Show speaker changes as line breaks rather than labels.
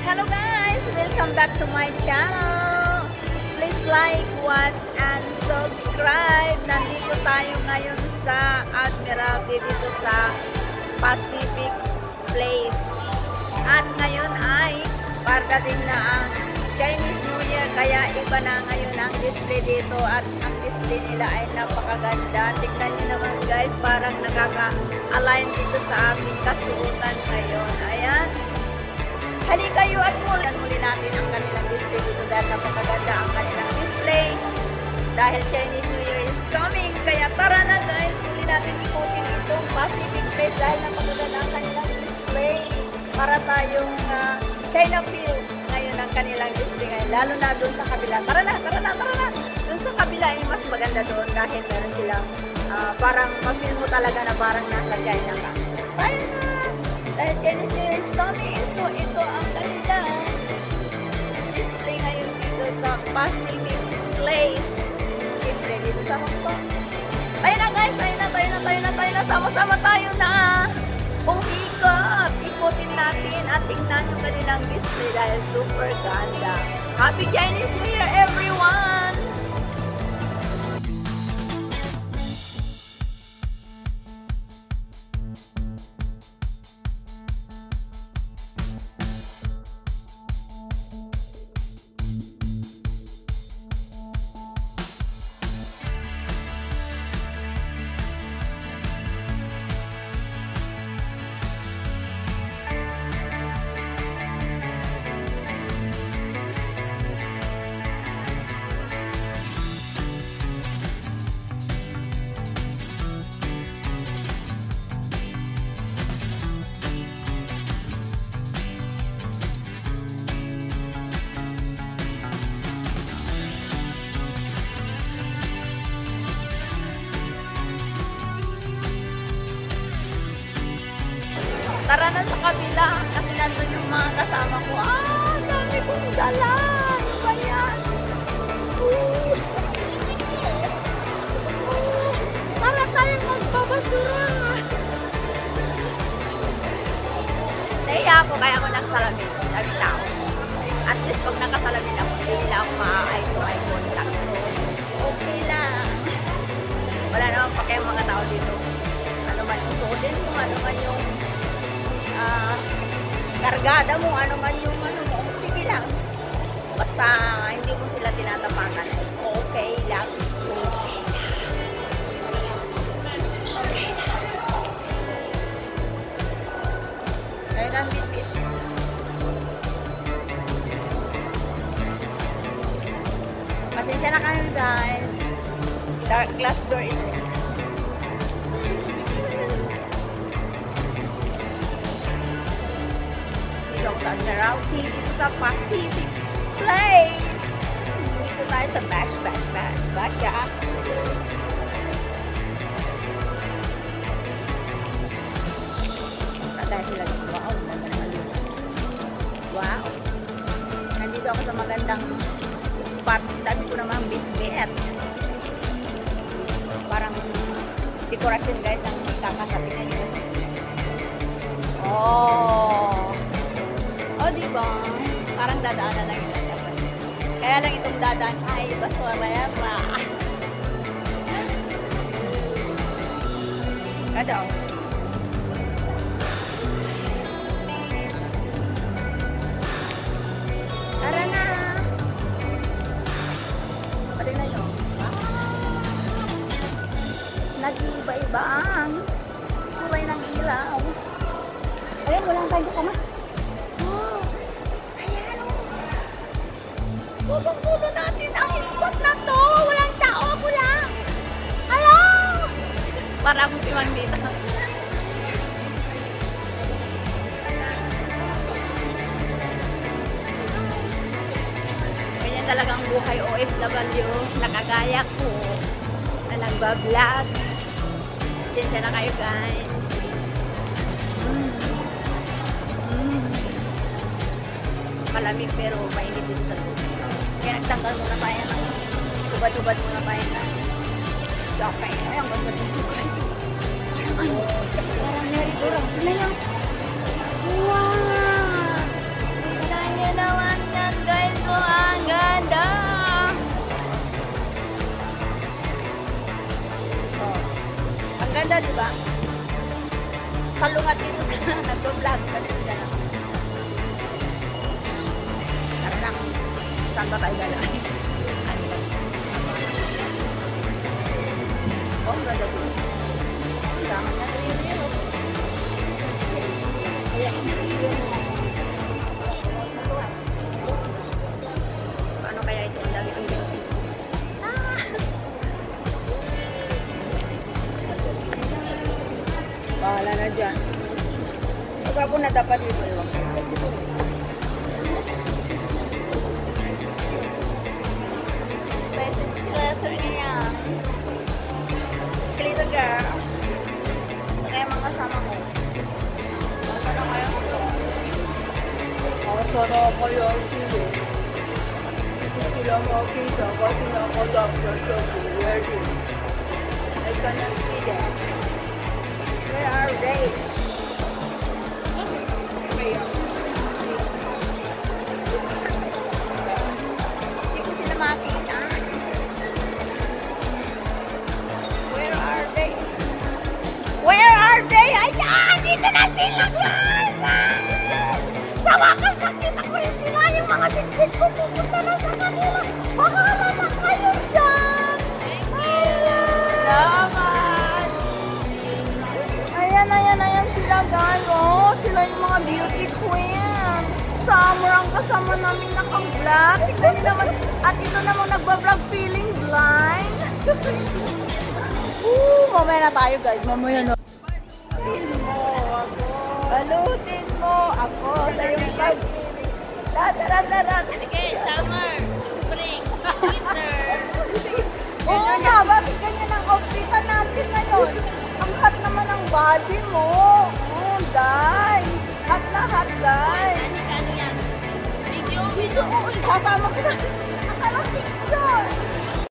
Hello guys! Welcome back to my channel. Please like, watch, and subscribe. Nandito tayo ngayon sa Admiralty dito sa Pacific Place. At ngayon ay parating na ang Chinese New Year, kaya iba na ngayon ang display dito at ang display nila ay napakaganda. Tignan nyo naman guys, parang nakaka-align dito sa ating kasuotan ngayon. Ayan. Halika kayo at muli natin ang kanilang display dito dahil napakaganda ang kanilang display. Dahil Chinese New Year is coming, kaya tara na guys, muli natin ikutin itong Pacific Place dahil napakaganda ang kanilang display. Para tayong China feels ngayon ang kanilang display ngayon, lalo na doon sa kabila. Tara na! Doon sa kabila ay mas maganda doon dahil meron silang parang ma-feel mo talaga na parang nasa China ka. Tayo na! Dahil Chinese New Year is coming, so ito ang kanilang display ngayon dito sa Pacific Place. Siyempre dito sa Hong Kong. Tayo na guys! Tayo na! Sama-sama tayo na! Umikot! Ikutin natin at tingnan yung kanilang display dahil super ganda. Happy Chinese New Year everyone! Tara na sa kabila kasi nandun yung mga kasama ko. Dami kong dala. Ano ba yan? Para tayong magbabasura. Nahiya ako kaya ako nagsalamin. Dami tao. At least pag nakasalamin ako, hindi nila ako eye to eye contact. So, okay lang. Wala naman pa kayong mga tao dito. Ano man yung suotin mo, ano man yung kargada mo, ano man yung ano mo, sige lang. Basta hindi mo sila tinatapakan. Okay lang. Okay lang. Ayun ang bit-bit. Pasensya na kayo guys. Dark glass door ito. Sa Admiralty dito sa Pacific Place. Dito tayo sa bash. Saan tayo sila dito? Wow. Nandito ako sa magandang spot. Dami ko naman bit-bit. Parang dekorasyon guys ng kakasatin nyo. Diba? Parang dadaanan lang yung nagkasal. Kaya lang itong dadaan ay basurera. Kada o. Tara na! Patingnan nyo. Nag-iiba-iba ang kulay ng ilaw. Ayan, walang tayo kasama. Sulong-sulo natin ang spot na to. Walang tao, ako lang. Hello! Para akong timang dito. Ganyan talagang buhay OFW. Nakagaya ko na nagbablog. Sensya na kayo guys. Malamig pero mainit dito sa loob. Kaya nagtanggal muna tayo na hubad-hubad muna tayo na jacket. Ay, ang ganda dito guys. Parang merry-go-round. Ano yan? Wow! Kaya di ba? Salungat dito sa nag-vlog. Ganun na lang. Tara na. Saan ba tayo galaan? Ano ba? Oh, ang ganda dito. Ang dami na reels. Ayan, reels. Paano kaya ito? Ang dami kong reels. Bahala na dyan. Pagkapo na dapat dito. Best escalator niya. Escalator ka. Ito kaya mga kasama ko. Sana kaya ko. Sana kaya sila. Hindi sila makita kasi nakadapter sa wedding. I cannot see them. Where are they? Hindi ko sila makita. Where are they? Where are they? Ayan! Dito na sila, guys! Sa wakas nakita ko rin sila. Yung mga bitbit ko pupunta na sa kanila. Bahala na kayo dyan! Thank you! Salamat! Ayan sila, guys. Oh, sila yung mga beauty queen. Sobrang kasama namin naka-vlog. Tignan niyo naman. At ito namang nagbablog feeling blind. Mamaya na tayo, guys. Mamaya na. Balutin mo ako sa iyong pag-ibig. Dadaran-daran.
Sige, summer, spring, winter.
Oo nga, bakit ganyan ang outfitan natin ngayon? Ang hot naman ang body mo. Oh, day. Hot na hot, day.
Ano yan? Video,
Dito, oo, sasama ko sa... Akala picture.